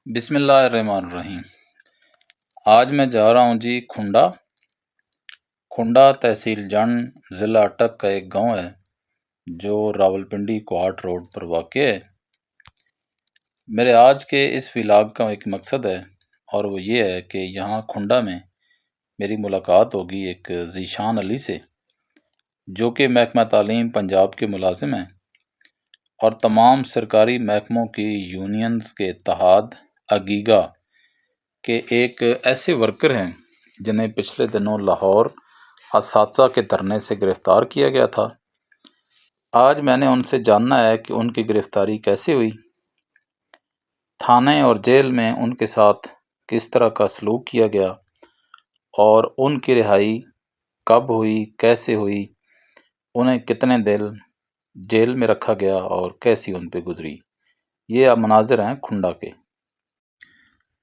बिस्मिल्लाहिर्रहमानिर्रहीम। आज मैं जा रहा हूँ जी खुंडा। तहसील जंड ज़िला अटक का एक गांव है जो रावलपिंडी कोहाट रोड पर वाक़ है। मेरे आज के इस व्लॉग का एक मकसद है और वो ये है कि यहाँ खुंडा में मेरी मुलाकात होगी एक ज़ीशान अली से, जो कि महकमा तालीम पंजाब के मुलाजिम हैं और तमाम सरकारी महकमों की यूनियंस के इत्तेहाद अगीगा के एक ऐसे वर्कर हैं जिन्हें पिछले दिनों लाहौर असातिज़ा के धरने से गिरफ़्तार किया गया था। आज मैंने उनसे जानना है कि उनकी गिरफ़्तारी कैसे हुई, थाने और जेल में उनके साथ किस तरह का सलूक किया गया और उनकी रिहाई कब हुई, कैसे हुई, उन्हें कितने दिन जेल में रखा गया और कैसी उन पे गुजरी। ये अब मनाज़िर हैं खुंडा के।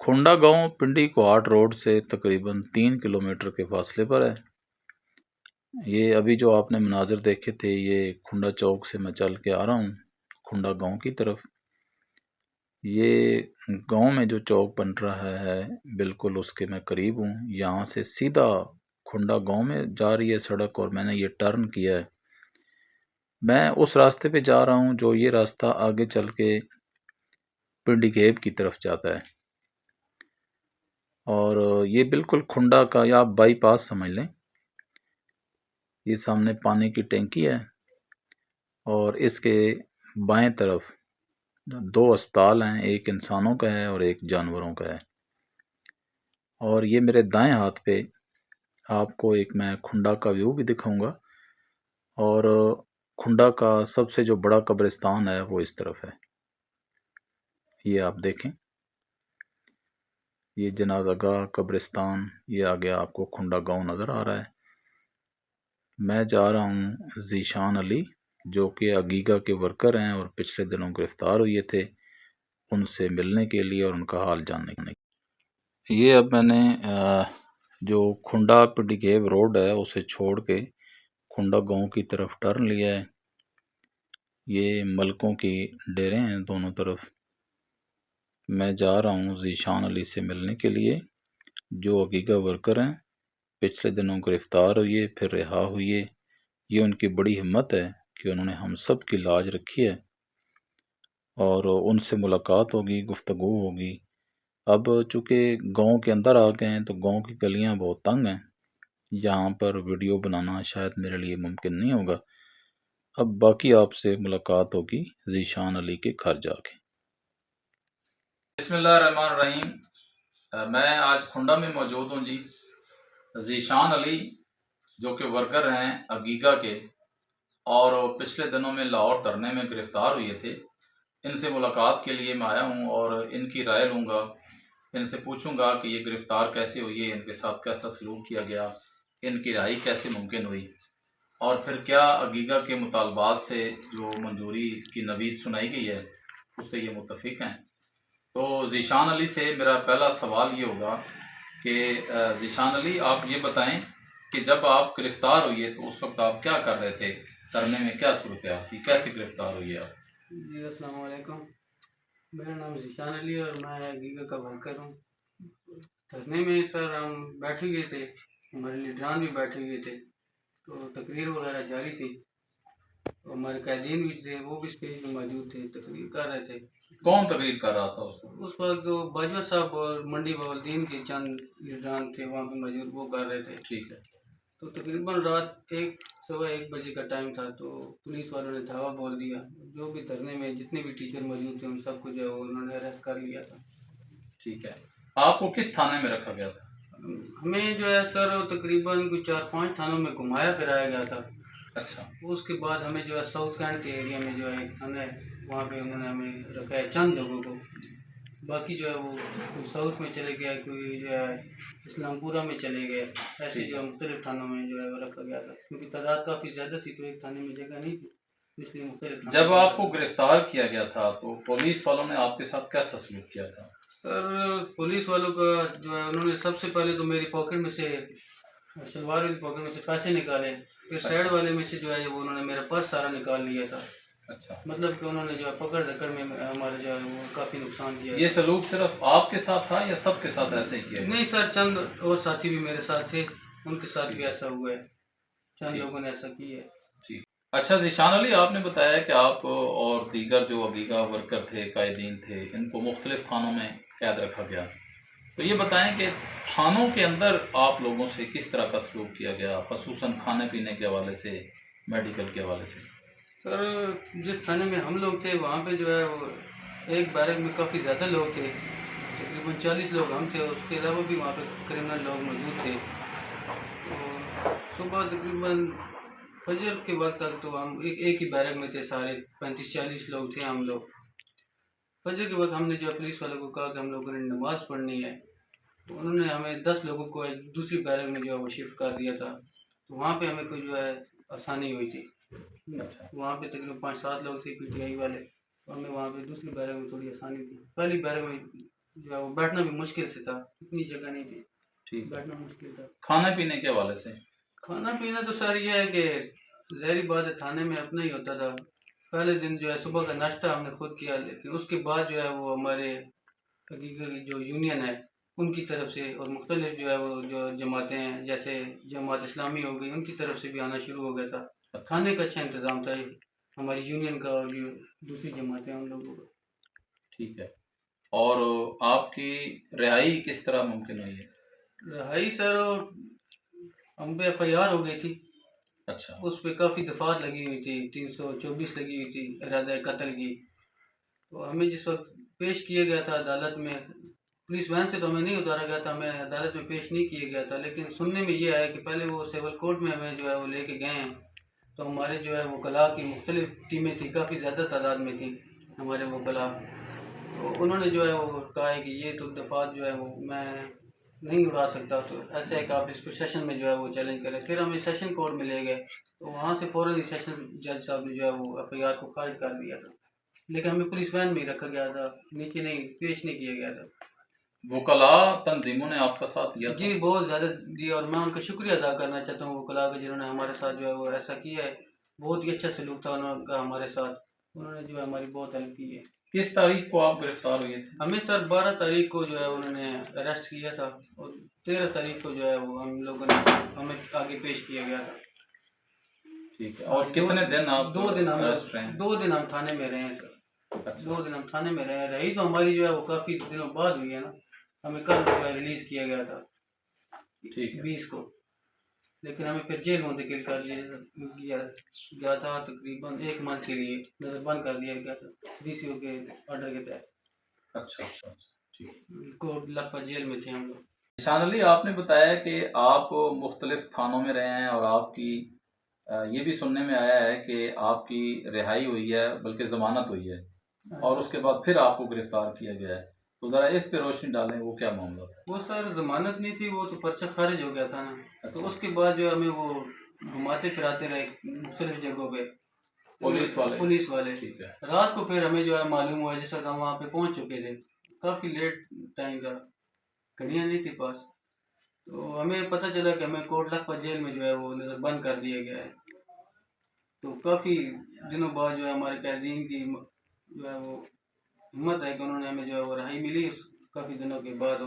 खुंडा गांव पिंडी कोहाट रोड से तकरीबन 3 किलोमीटर के फासले पर है। ये अभी जो आपने मनाज़िर देखे थे, ये खुंडा चौक से मैं चल के आ रहा हूँ खुंडा गांव की तरफ। ये गांव में जो चौक बन रहा है बिल्कुल उसके मैं करीब हूँ। यहाँ से सीधा खुंडा गांव में जा रही है सड़क और मैंने ये टर्न किया है। मैं उस रास्ते पे जा रहा हूँ जो ये रास्ता आगे चल के पिंडी गेब की तरफ जाता है और ये बिल्कुल खुंडा का या आप बाईपास समझ लें। ये सामने पानी की टैंकी है और इसके बाएं तरफ 2 अस्पताल हैं, एक इंसानों का है और एक जानवरों का है। और ये मेरे दाएं हाथ पे आपको एक मैं खुंडा का व्यू भी दिखाऊंगा और खुंडा का सबसे जो बड़ा कब्रिस्तान है वो इस तरफ है। ये आप देखें, ये जनाज़ागाह कब्रिस्तान, ये आगे आपको खुंडा गांव नज़र आ रहा है। मैं जा रहा हूँ ज़ीशान अली जो कि अगीगा के वर्कर हैं और पिछले दिनों गिरफ़्तार हुए थे, उनसे मिलने के लिए और उनका हाल जानने के लिए। ये अब मैंने जो खुंडा पिंडीगेब रोड है उसे छोड़ के खुंडा गांव की तरफ टर्न लिया है। ये मलकों की डेरे हैं दोनों तरफ। मैं जा रहा हूँ ज़ीशान अली से मिलने के लिए जो अगीगा वर्कर हैं, पिछले दिनों गिरफ़्तार हुए फिर रिहा हुए। ये उनकी बड़ी हिम्मत है कि उन्होंने हम सब की लाज रखी है और उनसे मुलाकात होगी, गुफ्तगू होगी। अब चूँकि गांव के अंदर आ गए हैं तो गांव की गलियां बहुत तंग हैं, यहाँ पर वीडियो बनाना शायद मेरे लिए मुमकिन नहीं होगा। अब बाकी आपसे मुलाकात होगी ज़ीशान अली के घर जाके। बिस्मिल्लाहिर्रहमानिर्रहीम। मैं आज खुंडा में मौजूद हूँ जी। ज़ीशान अली जो कि वर्कर हैं अगीगा के और पिछले दिनों में लाहौर धरने में गिरफ़्तार हुए थे, इनसे मुलाकात के लिए मैं आया हूँ और इनकी राय लूँगा। इनसे पूछूंगा कि ये गिरफ़्तार कैसे हुई है, इनके साथ कैसा सलूक किया गया, इनकी रिहाई कैसे मुमकिन हुई और फिर क्या अगीगा के मुतालबात से जो मंजूरी की नवीद सुनाई गई है उससे ये मुत्तफ़िक हैं। तो ज़ीशान अली से मेरा पहला सवाल ये होगा कि ज़ीशान अली आप ये बताएं कि जब आप गिरफ़्तार हुए तो उस वक्त आप क्या कर रहे थे, धरने में क्या सूरत थी, कैसे गिरफ़्तार हुई आप? जी अस्सलाम वालेकुम। मेरा नाम ज़ीशान अली है और मैं गीगा का वर्कर हूँ। धरने में सर हम बैठे हुए थे, हमारे लीडरान भी बैठे हुए थे, तो तकरीर वगैरह जारी थी। तो हमारे कैदीन भी थे, वो भी स्टेज में मौजूद थे, तकरीर कर रहे थे। कौन तकरीर कर रहा था उस वक्त जो बाजवा साहब और मंडी बाउलदीन के चंद लीडरान थे वहाँ पे मौजूद, वो कर रहे थे। ठीक है। तो तकरीबन रात 1 बजे का टाइम था, तो पुलिस वालों ने धावा बोल दिया। जो भी धरने में जितने भी टीचर मौजूद थे उन सबको जो है उन्होंने अरेस्ट कर लिया था। ठीक है। आपको किस थाने में रखा गया था? हमें जो है सर तकरीबन कुछ 4-5 थानों में घुमाया फिराया गया था। अच्छा। उसके बाद हमें जो है साउथ कैंट के एरिया में जो है एक थाना है, वहाँ पे उन्होंने हमें रखा है चंद लोगों को। बाकी जो है वो कोई साउथ में चले गया, कोई जो है इस्लामपुरा में चले गए। ऐसे जो है मुख्तलिफ थानों में जो है वो रखा गया था, क्योंकि तादाद काफ़ी ज़्यादा थी तो एक थाने में जगह नहीं थी, इसलिए मुख्तलिफ। जब आपको गिरफ्तार किया गया था तो पुलिस वालों ने आपके साथ कैसा सलूक किया था? सर पुलिस वालों का जो है उन्होंने सबसे पहले तो मेरी पॉकेट में से, शलवार वाली पॉकेट में से पैसे निकाले, फिर साइड वाले में से जो है वो उन्होंने मेरा पर्स सारा निकाल लिया था। अच्छा, मतलब कि उन्होंने जो है पकड़ धकड़ में हमारे जो है वो काफ़ी नुकसान किया। ये सलूक सिर्फ आपके साथ था या सबके साथ ऐसे ही किया गया? नहीं सर, चंद और साथी भी मेरे साथ थे, उनके साथ भी ठीक है, ऐसा हुआ है, चंद ठीक, लोगों ने ऐसा किया है। ठीक। अच्छा ज़ीशान अली, आपने बताया कि आप और दीगर जो अगीगा वर्कर थे, कायदीन थे, इनको मुख्तलिफ थानों में कैद रखा गया। तो ये बताएं कि थानों के अंदर आप लोगों से किस तरह का सलूक किया गया, ख़ुसूसन खाने पीने के हवाले से, मेडिकल के हवाले से? सर, जिस थाने में हम लोग थे वहाँ पे जो है वो एक बैरक में काफ़ी ज़्यादा लोग थे, तकरीबन 40 लोग हम थे, उसके अलावा भी वहाँ पे क्रिमिनल लोग मौजूद थे। तो सुबह तकरीबन फजर के वक्त तक तो हम एक ही बैरक में थे, सारे 35-40 लोग थे हम लोग। फजर के वक्त हमने जो है पुलिस वालों को कहा कि हम लोगों ने नमाज़ पढ़नी है, तो उन्होंने हमें 10 लोगों को दूसरी बैरक में जो है वो शिफ्ट कर दिया था। तो वहाँ पे हमें कोई जो है आसानी हुई थी। अच्छा, वहाँ पे तकरीबन 5-7 लोग थे पीटीआई वाले, तो हमें वहाँ पे दूसरी बैरक में थोड़ी आसानी थी। पहली बैरक में जो है वो बैठना भी मुश्किल से था, इतनी जगह नहीं थी, ठीक है। बैठना मुश्किल था। खाने पीने के हवाले से? खाना पीना तो सर ये है कि ज़ाहिर बात है, थाने में अपना ही होता था। पहले दिन जो है सुबह का नाश्ता हमने खुद किया, लेकिन उसके बाद जो है वो हमारे हकीकी जो यूनियन है उनकी तरफ से और मुख्तलिफ जो है वो जो जमातें हैं, जैसे जमात इस्लामी हो गई, उनकी तरफ से भी आना शुरू हो गया था। खाने का अच्छा इंतज़ाम था ये, हमारी यूनियन का और जो दूसरी जमातें हैं उन लोगों का। ठीक है। और आपकी रिहाई किस तरह मुमकिन हुई है? रहाई सर, हम पे FIR हो गई थी, अच्छा, उस पे काफ़ी दफ़ात लगी हुई थी, 324 लगी हुई थी इरादा कत्ल की। तो हमें जिस वक्त पेश किया गया था अदालत में, पुलिस वैन से तो हमें नहीं उतारा गया था, हमें अदालत में पेश नहीं किया गया था, लेकिन सुनने में ये आया कि पहले वो सिविल कोर्ट में हमें जो है वो लेके गए हैं। तो हमारे जो है वकला की मुख्तलिफ टीमें थी, काफ़ी ज़्यादा तादाद में थी हमारे वकला। तो उन्होंने जो है वो कहा है कि ये तो दफ़ात जो है वो मैं नहीं उड़ा सकता, तो ऐसा है कि आप इसको सेशन में जो है वो चैलेंज करें। फिर हमें सेशन कोर्ट में ले गए, तो वहाँ से फ़ौरन ही सेशन जज साहब ने जो है वो FIR को खारिज कर दिया था, लेकिन हमें पुलिस वैन में ही रखा गया था, नीचे नहीं पेश नहीं किया गया था। वकला तंजीमों ने आपका साथ दिया जी था? बहुत ज़्यादा दिया, और मैं उनका शुक्रिया अदा करना चाहता हूँ वकला का, जिन्होंने हमारे साथ जो है वो ऐसा किया है। बहुत ही अच्छा सलूक था उनका हमारे साथ, उन्होंने जो है हमारी बहुत हेल्प की है। किस तारीख को आप गिरफ्तार हुए थे? हमें सर 12 तारीख को जो है उन्होंने अरेस्ट किया था, और 13 तारीख को जो है वो हम लोगों ने हमें आगे पेश किया गया था। ठीक है। और और कितने दिन आप 2 दिन हम अरेस्ट रहे? 2 दिन हम थाने में रहे हैं सर। अच्छा, 2 दिन हम थाने में रहे हैं। रही तो हमारी जो है वो काफ़ी दिनों बाद हुई है ना, हमें कल जो है रिलीज़ किया गया था ठीक है, 20 को, लेकिन हमें फिर जेल मुंतकिल कर दिया गया था, तकरीबन 1 मंथ के लिए नज़रबंद कर दिया गया था DCO के ऑर्डर के तहत। अच्छा, अच्छा, अच्छा, ठीक। कोट लखपत जेल में थे हम लोग। निशान अली, आपने बताया कि आप मुख्तलिफ थानों में रहे हैं और आपकी ये भी सुनने में आया है कि आपकी रिहाई हुई है, बल्कि ज़मानत हुई है, और उसके बाद फिर आपको गिरफ्तार किया गया है। तो ज़रा इस पे रोशनी डालें, वो क्या मामला था? वो सर ज़मानत नहीं थी, वो तो पर्चा खारिज हो गया था ना। तो अच्छा, उसके बाद जो हमें वो घुमाते फिराते रहे मुख्तलिफ जगहों पे, पुलिस वाले? पुलिस वाले। ठीक है, रात को फिर हमें जो है मालूम हुआ, जिस वक्त हम वहाँ पे पहुँच चुके थे, काफ़ी लेट टाइम था, घड़ियाँ नहीं थी पास, तो हमें पता चला कि हमें कोट लखपत जेल में जो है वो नज़रबंद कर दिया गया है। तो काफ़ी दिनों बाद जो है हमारे कैदीन की जो है वो हिम्मत है कि उन्होंने हमें जो है वो रिहाई मिली काफ़ी दिनों के बाद।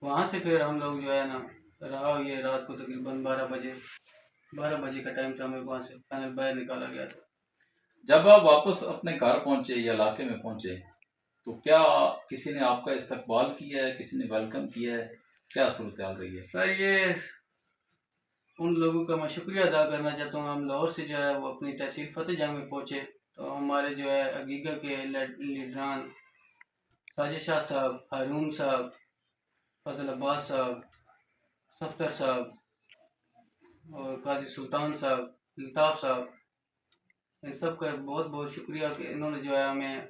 वहाँ से फिर हम लोग जो है ना रहा, ये रात को तकरीबन 12 बजे का टाइम था, हमें वहाँ से फाइनल बाहर निकाला गया था। जब आप वापस अपने घर पहुंचे या इलाके में पहुंचे, तो क्या किसी ने आपका इस्तकबाल किया है, किसी ने वेलकम किया है, क्या सूरत हाल रही है? सर, ये उन लोगों का मैं शुक्रिया अदा करना चाहता हूँ। हम लाहौर से जो है वो अपनी तहसील फतेह जंग में पहुँचे, तो हमारे जो है अगीगा के लीडरान साजिद शाह साहब, हारून साहब, फजल अब्बास साहब, सफ्तर साहब और काजी सुल्तान साहब, अल्ताफ़ साहब, इन सब का बहुत बहुत शुक्रिया कि इन्होंने जो है हमें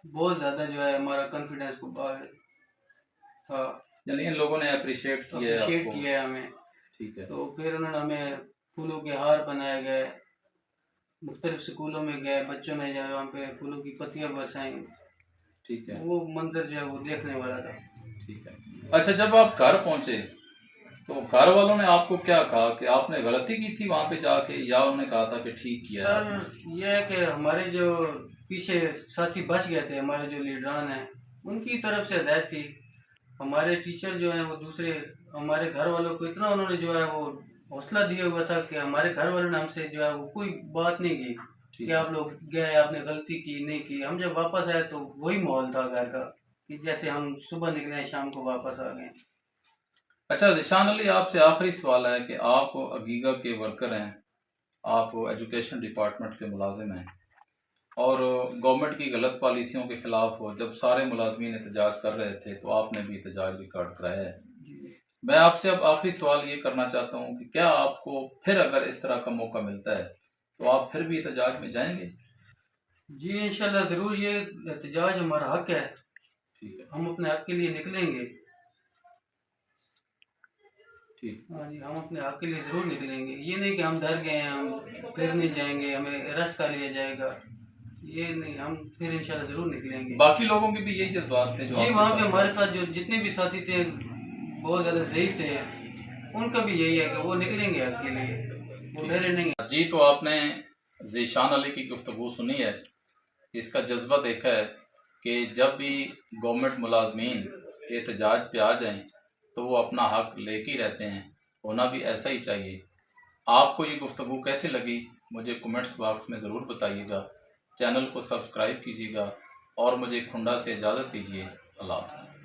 बहुत ज़्यादा जो है हमारा कॉन्फिडेंस को था, यानी इन लोगों ने अप्रिशिएट किया है अप्रिशिएट आपको? किया है हमें। ठीक है, तो फिर उन्होंने हमें फूलों के हार बनाए गए, मुख्तलिफ स्कूलों में गए, बच्चों ने जो है वहाँ पे फूलों की पत्तियाँ बरसाई, ठीक है, वो मंजर जो है वो देखने वाला था। ठीक है। अच्छा, जब आप घर पहुंचे तो घर वालों ने आपको क्या कहा कि आपने गलती की थी वहाँ पे जाके, या उन्होंने कहा था कि ठीक किया है आपने? सर ये है कि हमारे जो पीछे साथी बच गए थे, हमारे जो लीडरान हैं, उनकी तरफ से हदायत थी। हमारे टीचर जो हैं वो दूसरे, हमारे घर वालों को इतना उन्होंने जो है वो हौसला दिया हुआ था कि हमारे घर वालों ने हमसे जो है वो कोई बात नहीं की कि आप लोग गए, आपने गलती की नहीं की। हम जब वापस आए तो वही माहौल था घर का, कि जैसे हम सुबह निकले शाम को वापस आ गए। अच्छा ज़ीशान अली, आपसे आखिरी सवाल है कि आप अगीगा के वर्कर हैं, आप एजुकेशन डिपार्टमेंट के मुलाजिम हैं, और गवर्नमेंट की गलत पॉलिसियों के ख़िलाफ़ जब सारे मुलाजमीन एहतजाज कर रहे थे तो आपने भी एहतजाज रिकॉर्ड कराया है। मैं आपसे अब आखिरी सवाल ये करना चाहता हूँ कि क्या आपको फिर अगर इस तरह का मौका मिलता है तो आप फिर भी एहतजाज में जाएंगे? जी इंशाल्लाह ज़रूर, ये एहतजाज हमारा हक है, ठीक है, हम अपने हक के लिए निकलेंगे। ठीक। हाँ जी, हम अपने हक के लिए ज़रूर निकलेंगे। ये नहीं कि हम डर गए हैं, हम फिर नहीं जाएंगे, हमें अरेस्ट कर लिया जाएगा, ये नहीं, हम फिर इंशाल्लाह ज़रूर निकलेंगे। बाकी लोगों के भी यही जज्बात थे जो जी आपके वहाँ पे साथ हमारे थे? साथ जो जितने भी साथी थे बहुत ज़्यादा ज़ईफ़ थे, उनका भी यही है कि वो निकलेंगे हक के लिए, वो डरे नहीं हैं। जी, तो आपने ज़ीशान अली की गुफ्तगू सुनी है, इसका जज्बा देखा है कि जब भी गवर्नमेंट मुलाजमीन एहतजाज पे आ जाएं तो वो अपना हक लेके ही रहते हैं, होना भी ऐसा ही चाहिए। आपको ये गुफ्तगू कैसे लगी मुझे कमेंट्स बॉक्स में ज़रूर बताइएगा। चैनल को सब्सक्राइब कीजिएगा और मुझे खुंडा से इजाज़त दीजिए। अल्लाह हाफ़िज़।